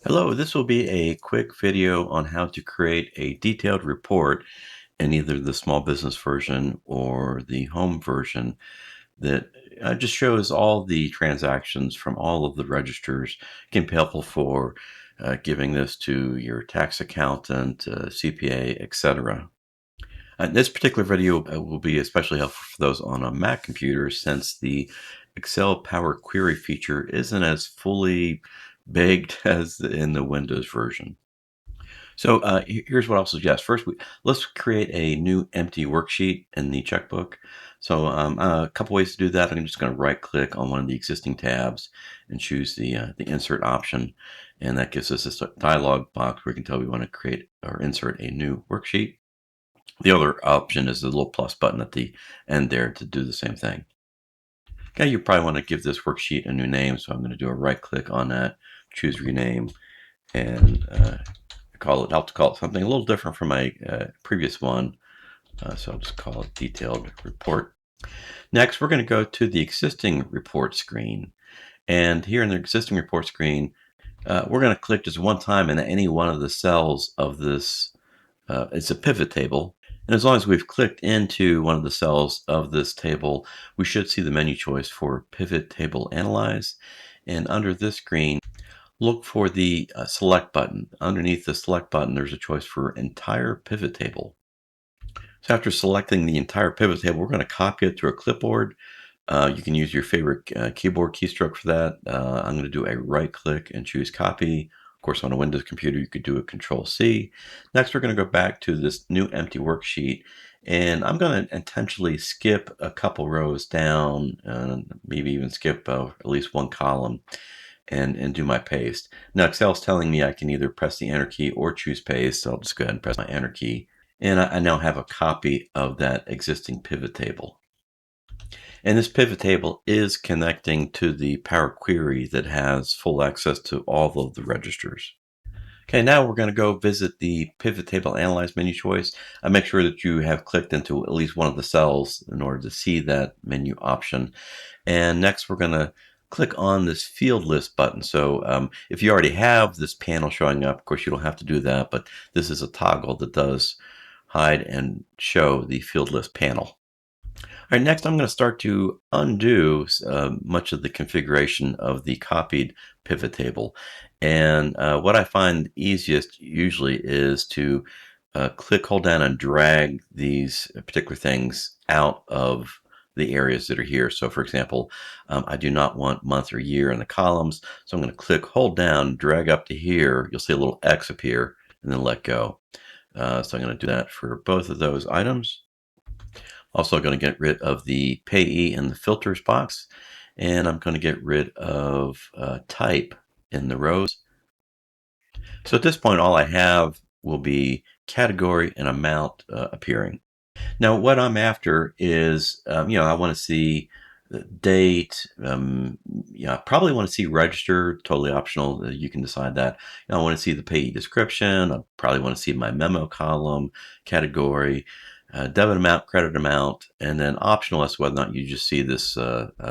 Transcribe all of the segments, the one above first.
Hello, this will be a quick video on how to create a detailed report in either the small business version or the home version that just shows all the transactions from all of the registers. It can be helpful for giving this to your tax accountant, CPA, etc. This particular video will be especially helpful for those on a Mac computer since the Excel Power Query feature isn't as fully baked as in the Windows version. So here's what I'll suggest. First, let's create a new empty worksheet in the checkbook. So a couple ways to do that. I'm just going to right click on one of the existing tabs and choose the insert option. And that gives us this dialog box where we can tell we want to create or insert a new worksheet. The other option is the little plus button at the end there to do the same thing. Okay, you probably want to give this worksheet a new name. So I'm going to do a right click on that, choose rename, and I'll call it something a little different from my previous one. So I'll just call it detailed report. Next, we're going to go to the existing report screen. And here in the existing report screen, we're going to click just one time in any one of the cells of this. It's a pivot table. And as long as we've clicked into one of the cells of this table, we should see the menu choice for Pivot Table Analyze. And under this screen, look for the select button. Underneath the select button, there's a choice for entire pivot table. So after selecting the entire pivot table, we're going to copy it to a clipboard. You can use your favorite keyboard keystroke for that. I'm going to do a right click and choose copy. Of course, on a Windows computer, you could do a Control C. Next, we're going to go back to this new empty worksheet. And I'm going to intentionally skip a couple rows down, maybe even skip at least one column. And do my paste. Now Excel's telling me I can either press the enter key or choose paste. So I'll just go ahead and press my enter key. And I now have a copy of that existing pivot table. And this pivot table is connecting to the Power Query that has full access to all of the registers. Okay, now we're going to go visit the Pivot Table Analyze menu choice. Make sure that you have clicked into at least one of the cells in order to see that menu option. And next we're going to click on this field list button. So if you already have this panel showing up, of course you don't have to do that, but this is a toggle that does hide and show the field list panel. All right, next I'm going to start to undo much of the configuration of the copied pivot table. And what I find easiest usually is to click, hold down, and drag these particular things out of the areas that are here. So for example, I do not want month or year in the columns. So I'm going to click, hold down, drag up to here. You'll see a little X appear and then let go. So I'm going to do that for both of those items. Also going to get rid of the payee in the filters box, and I'm going to get rid of type in the rows. So at this point, all I have will be category and amount appearing. Now, what I'm after is, I want to see the date. I probably want to see register, totally optional. You can decide that. I want to see the payee description. I probably want to see my memo column, category, debit amount, credit amount, and then optional as to whether or not you just see this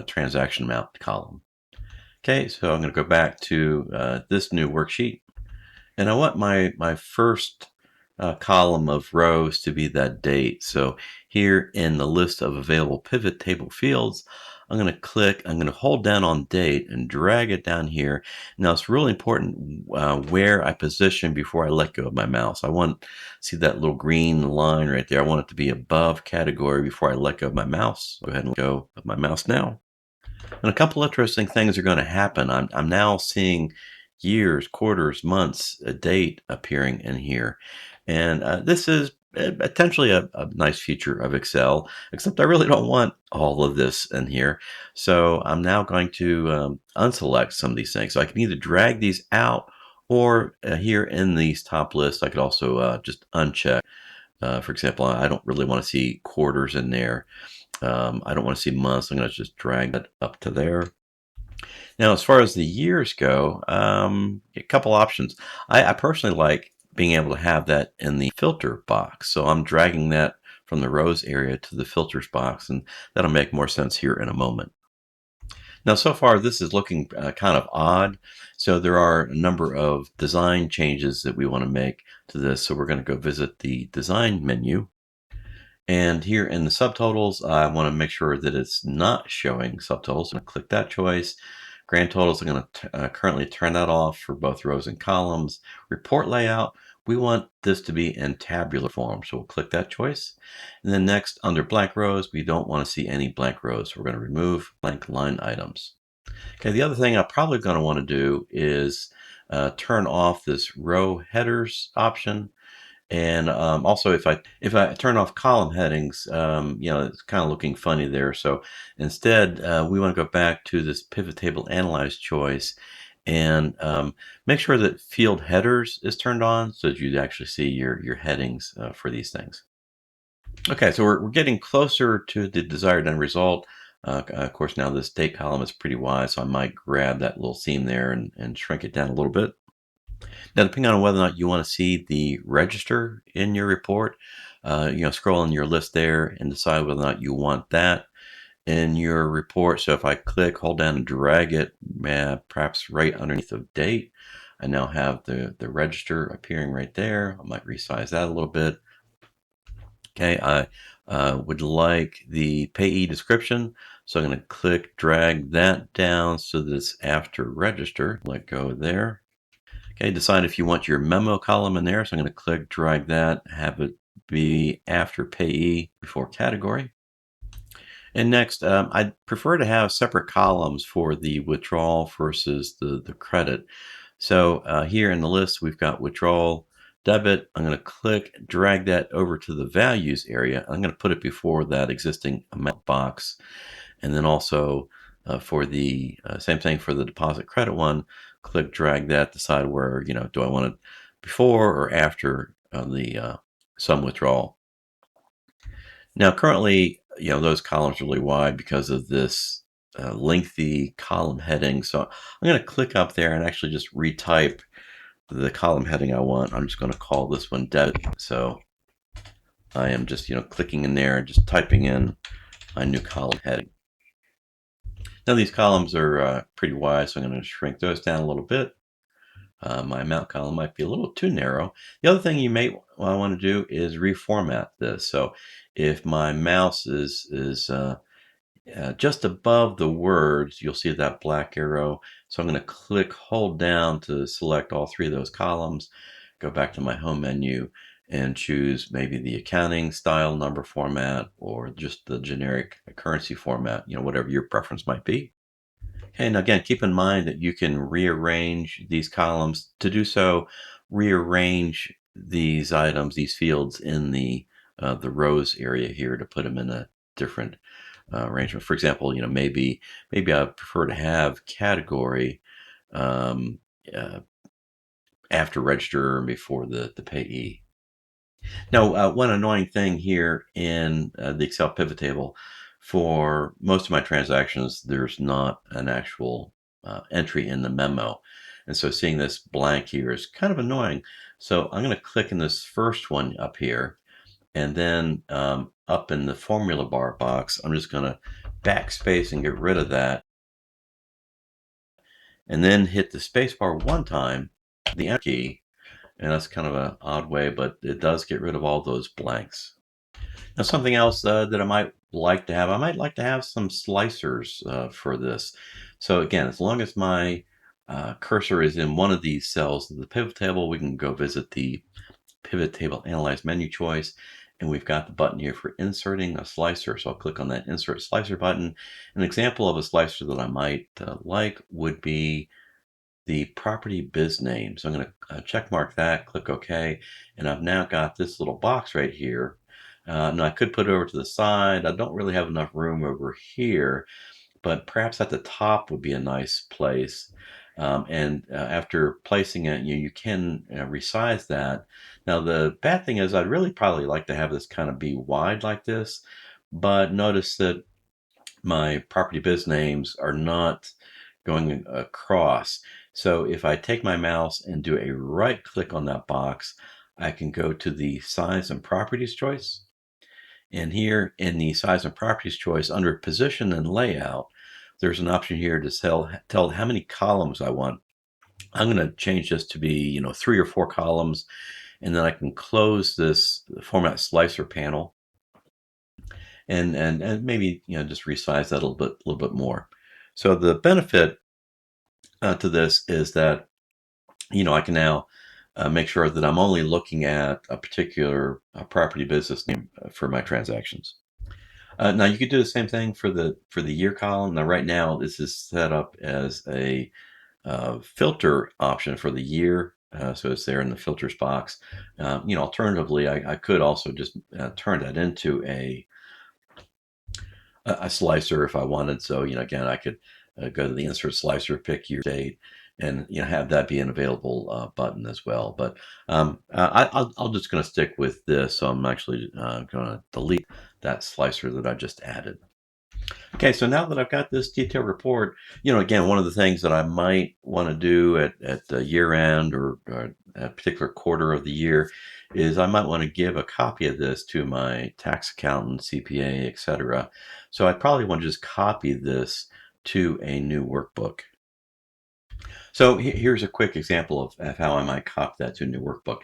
transaction amount column. Okay, so I'm going to go back to this new worksheet, and I want my first column of rows to be that date. So here in the list of available pivot table fields, I'm going to click, I'm going to hold down on date and drag it down here. Now it's really important where I position before I let go of my mouse. I want to see that little green line right there. I want it to be above category before I let go of my mouse. Go ahead and let go of my mouse now. And a couple interesting things are going to happen. I'm now seeing years, quarters, months, a date appearing in here. And this is potentially a nice feature of Excel, except I really don't want all of this in here. So I'm now going to unselect some of these things. So I can either drag these out or here in these top lists, I could also just uncheck. For example, I don't really want to see quarters in there. I don't want to see months. I'm going to just drag that up to there. Now, as far as the years go, a couple options. I personally like being able to have that in the filter box. So I'm dragging that from the rows area to the filters box, and that'll make more sense here in a moment. Now, so far, this is looking kind of odd. So there are a number of design changes that we want to make to this. So we're going to go visit the design menu. And here in the subtotals, I want to make sure that it's not showing subtotals. I'm going to click that choice. Grand totals, I'm going to currently turn that off for both rows and columns. Report layout, we want this to be in tabular form. So we'll click that choice. And then next, under blank rows, we don't want to see any blank rows. So we're going to remove blank line items. Okay, the other thing I'm probably going to want to do is turn off this row headers option. And also, if I turn off column headings, it's kind of looking funny there. So instead, we want to go back to this pivot table analyze choice and make sure that field headers is turned on so that you actually see your headings for these things. Okay, so we're getting closer to the desired end result. Of course, now this date column is pretty wide, so I might grab that little seam there and shrink it down a little bit. Now, depending on whether or not you want to see the register in your report, scroll in your list there and decide whether or not you want that in your report. So if I click, hold down, and drag it, perhaps right underneath of date, I now have the register appearing right there. I might resize that a little bit. Okay, I would like the payee description. So I'm going to click, drag that down so that it's after register. Let go there. Okay, decide if you want your memo column in there. So I'm going to click, drag that, have it be after payee before category. And next, I'd prefer to have separate columns for the withdrawal versus the credit. So here in the list, we've got withdrawal debit. I'm going to click, drag that over to the values area. I'm going to put it before that existing amount box. And then also for the same thing for the deposit credit one, click, drag that, decide where, do I want it before or after the sum withdrawal. Now, currently, those columns are really wide because of this lengthy column heading. So I'm going to click up there and actually just retype the column heading I want. I'm just going to call this one debit. So I am just, clicking in there and just typing in my new column heading. Now these columns are pretty wide, so I'm going to shrink those down a little bit. My amount column might be a little too narrow. The other thing you may want to do is reformat this. So if my mouse is just above the words, you'll see that black arrow. So I'm going to click, hold down to select all three of those columns, go back to my home menu and choose maybe the accounting style number format or just the generic currency format, whatever your preference might be. And again, keep in mind that you can rearrange these columns. To do so, rearrange these items, these fields in the rows area here to put them in a different arrangement. For example, maybe I prefer to have category um, uh, after register and before the payee. Now, one annoying thing here in the Excel pivot table, for most of my transactions, there's not an actual entry in the memo. And so seeing this blank here is kind of annoying. So I'm going to click in this first one up here. And then up in the formula bar box, I'm just going to backspace and get rid of that. And then hit the space bar one time, the Enter key. And that's kind of an odd way, but it does get rid of all those blanks. Now, something else that I might like to have, I might like to have some slicers for this. So again, as long as my cursor is in one of these cells of the pivot table, we can go visit the pivot table analyze menu choice. And we've got the button here for inserting a slicer. So I'll click on that insert slicer button. An example of a slicer that I might like would be the property biz name. So I'm going to check mark that, click OK, and I've now got this little box right here. Now I could put it over to the side. I don't really have enough room over here, but perhaps at the top would be a nice place. And after placing it, you can resize that. Now the bad thing is I'd really probably like to have this kind of be wide like this, but notice that my property biz names are not going across. So if I take my mouse and do a right click on that box, I can go to the size and properties choice. And here in the size and properties choice under position and layout, there's an option here to tell how many columns I want. I'm going to change this to be, 3 or 4 columns, and then I can close this format slicer panel and maybe just resize that a little bit more. So the benefit to this is that I can now make sure that I'm only looking at a particular property business name for my transactions. Now you could do the same thing for the year column. Now right now this is set up as a filter option for the year. So it's there in the filters box. Alternatively, I could also just turn that into a slicer if I wanted. So, again, I could go to the insert slicer, pick your date, and have that be an available button as well. But I'll just going to stick with this. So I'm actually going to delete that slicer that I just added. Okay, so now that I've got this detailed report, again, one of the things that I might want to do at the year end or a particular quarter of the year is I might want to give a copy of this to my tax accountant, CPA, etc. So I probably want to just copy this to a new workbook. So here's a quick example of how I might copy that to a new workbook.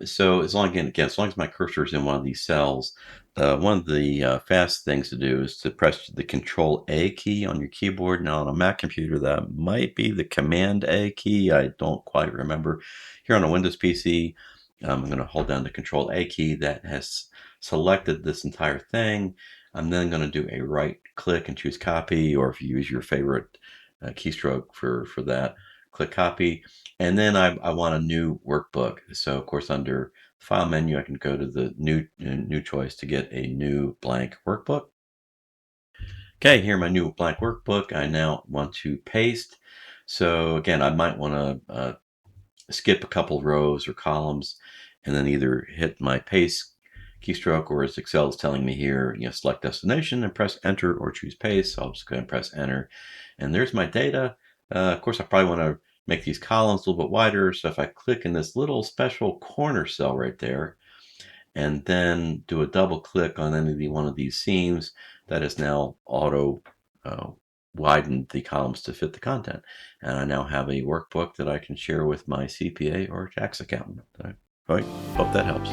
So as long as my cursor is in one of these cells, one of the fast things to do is to press the Control A key on your keyboard. Now on a Mac computer, that might be the Command A key. I don't quite remember. Here on a Windows PC, I'm going to hold down the Control A key. That has selected this entire thing. I'm then going to do a right click and choose copy, or if you use your favorite keystroke for that, click copy, and then I want a new workbook. So of course under file menu I can go to the new choice to get a new blank workbook. Okay, here my new blank workbook. I now want to paste. So again, I might want to skip a couple rows or columns and then either hit my paste keystroke, or as Excel is telling me here, select destination and press enter or choose paste. So I'll just go ahead and press enter. And there's my data. Of course, I probably want to make these columns a little bit wider. So if I click in this little special corner cell right there, and then do a double click on one of these seams, that is now auto widened the columns to fit the content. And I now have a workbook that I can share with my CPA or tax accountant. I hope that helps.